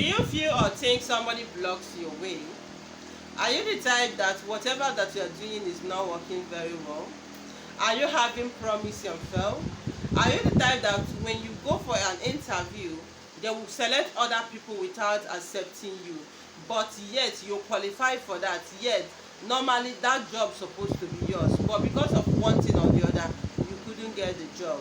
you feel or think somebody blocks your way? Are you the type that whatever that you are doing is not working very well? Are you having promise and fail? Are you the type that when you go for an interview, they will select other people without accepting you, but yet you qualify for that, yet normally that job supposed to be yours, but because of one thing or the other, you couldn't get the job?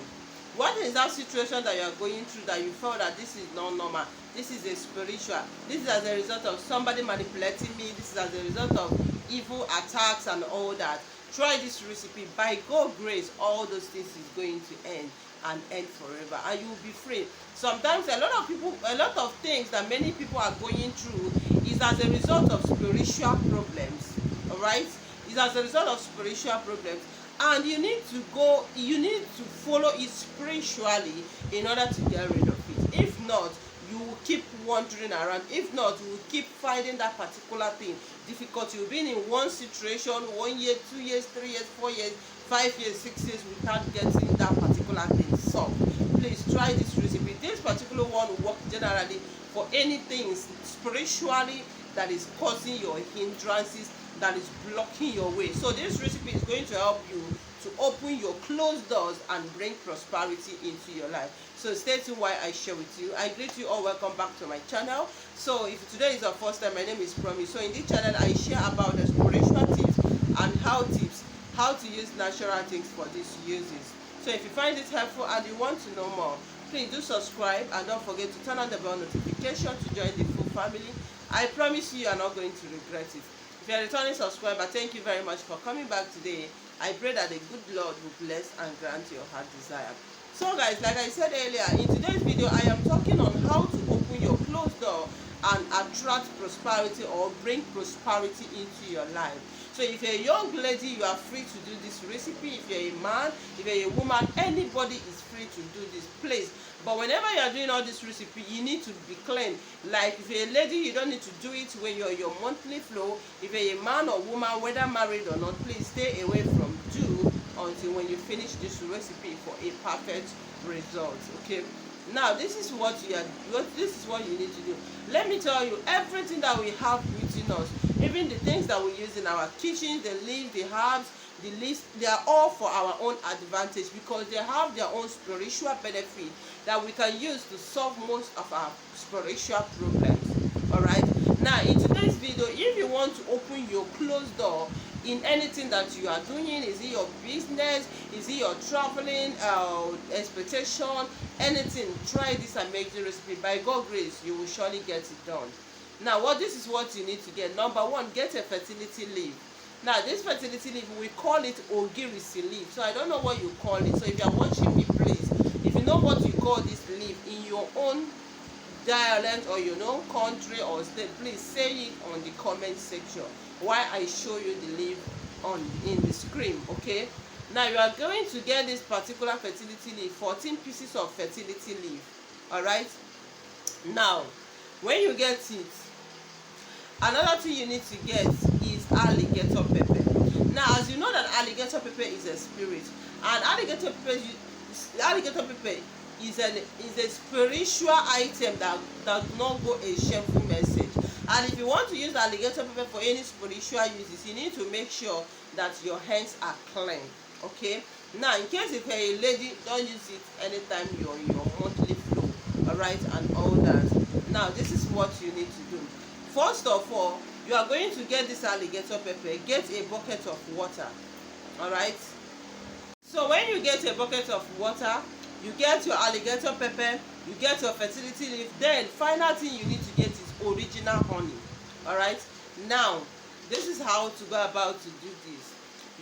What is that situation that you are going through that you felt that this is not normal, this is a spiritual, this is as a result of somebody manipulating me, this is as a result of evil attacks and all that? Try this recipe. By God's grace, all those things is going to end and end forever, and you will be free. Sometimes a lot of things that many people are going through is as a result of spiritual problems. All right, it's as a result of spiritual problems, and you need to follow it spiritually in order to get rid of it. If not, you will keep wandering around. If not, you will keep finding that particular thing difficult. You've been in one situation 1 year, 2 years, 3 years, 4 years, 5 years, 6 years without getting that particular thing solved. Please try this recipe. This particular one will work generally for anything spiritually that is causing your hindrances, that is blocking your way. So this recipe is going to help you to open your closed doors and bring prosperity into your life. So stay tuned while I share with you. I greet you all. Welcome back to my channel. So if today is your first time, my name is Promise. So in this channel, I share about the spiritual tips and how to use natural things for these uses. So if you find it helpful and you want to know more, please do subscribe and don't forget to turn on the bell notification to join the full family. I promise you are not going to regret it. If you are a returning subscriber, thank you very much for coming back today. I pray that the good Lord will bless and grant your heart desire. So guys, like I said earlier, in today's video, I am talking on how to open your closed door and attract prosperity or bring prosperity into your life. So if you're a young lady, you are free to do this recipe. If you're a man, if you're a woman, anybody is free to do this, please. But whenever you are doing all this recipe, you need to be clean. Like if you're a lady, you don't need to do it when you're your monthly flow. If you're a man or woman, whether married or not, please stay away from dew until when you finish this recipe for a perfect result. Okay. Now this is what you need to do. Let me tell you, everything that we have within us, even the things that we use in our kitchen, the leaves, the herbs, the leaves, they are all for our own advantage, because they have their own spiritual benefit that we can use to solve most of our spiritual problems. All right. Now in today's video, if you want to open your closed door in anything that you are doing, is it your business, is it your traveling expectation, anything, try this amazing recipe. By God's grace, you will surely get it done. Now this is what you need to get. Number one, get a fertility leaf. Now this fertility leaf, we call it ogirisi leaf. So I don't know what you call it. So if you are watching me, please, if you know what you call this leaf in your own dialect or your own country or state, please say it on the comment section while I show you the leaf in the screen. Okay. Now you are going to get this particular fertility leaf, 14 pieces of fertility leaf. All right. Now when you get it, another thing you need to get is alligator pepper. Now as you know that alligator pepper is a spirit, and alligator pepper is a spiritual item that does not go a shameful message. And if you want to use alligator pepper for any spiritual uses, you need to make sure that your hands are clean. Okay. Now in case if you're a lady, don't use it anytime you're in your monthly flow. All right, and all that. Now this is what you need to do. First of all, you are going to get this alligator pepper. Get a bucket of water. All right. So when you get a bucket of water, you get your alligator pepper, you get your fertility leaf. Then final thing you need to get is original honey. All right. Now this is how to go about to do this.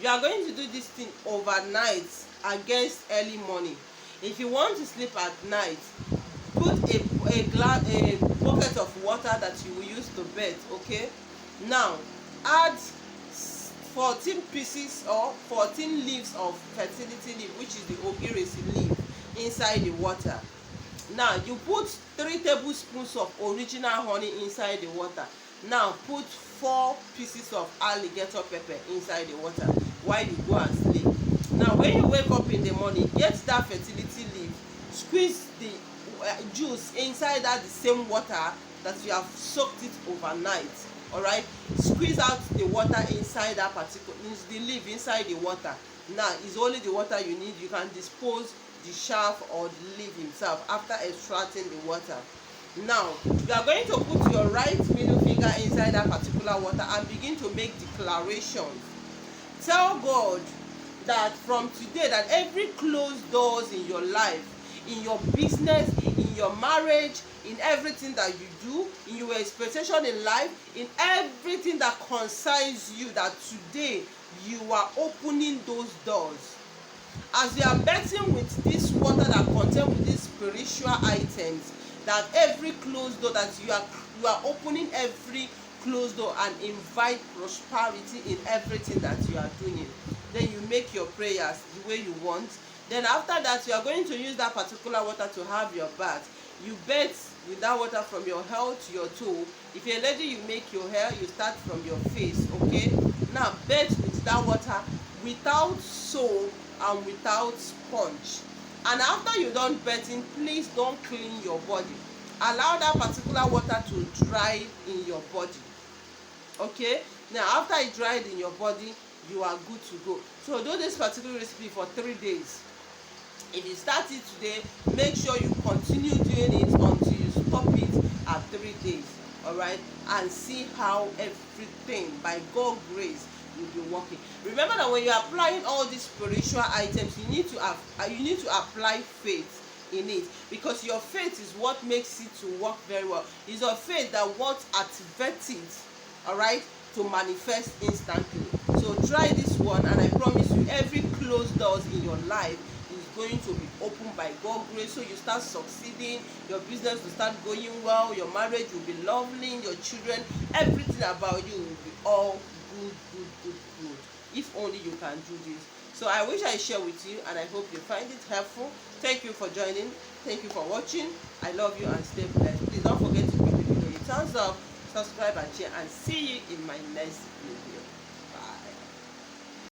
You are going to do this thing overnight against early morning. If you want to sleep at night, put a bucket of water that you will use to bathe. Okay. Now add 14 pieces or 14 leaves of fertility leaf, which is the ogirisi leaf, inside the water. Now you put 3 tablespoons of original honey inside the water. Now put 4 pieces of alligator pepper inside the water while you go and sleep. Now when you wake up in the morning, get that fertility leaf, squeeze the juice inside that the same water that you have soaked it overnight. All right, squeeze out the water inside that particular, the leaf inside the water. Now it's only the water you need. You can dispose the shaft or the leaf himself after extracting the water. Now you are going to put your right middle finger inside that particular water and begin to make declarations. Tell God that from today, that every closed doors in your life, in your business, in your marriage, in everything that you do, in your expectation in life, in everything that concerns you, that today you are opening those doors. As you are betting with this water that contains with these spiritual items, that every closed door, that you are opening every closed door and invite prosperity in everything that you are doing. Then you make your prayers the way you want. Then after that, you are going to use that particular water to have your bath. You bathe with that water from your head to your toe. If you're a lady, you make your hair, you start from your face, okay? Now bathe with that water without soap and without sponge. And after you done bathing, please don't clean your body. Allow that particular water to dry in your body. Okay, now after it dried in your body, you are good to go. So do this particular recipe for 3 days. If you start it today, make sure you continue doing it until you stop it at 3 days. All right, and see how everything by God's grace will be working. Remember that when you are applying all these spiritual items, you need to apply faith in it, because your faith is what makes it to work very well. It's your faith that what activates it, all right, to manifest instantly. So try this one, and I promise you, every closed doors in your life is going to be opened by God's grace. So you start succeeding, your business will start going well, your marriage will be lovely, your children, everything about you will be all good. If only you can do this. So I wish I share with you, and I hope you find it helpful. Thank you for joining. Thank you for watching. I love you and stay blessed. Please don't forget to give the video a thumbs up, subscribe and share, and see you in my next video.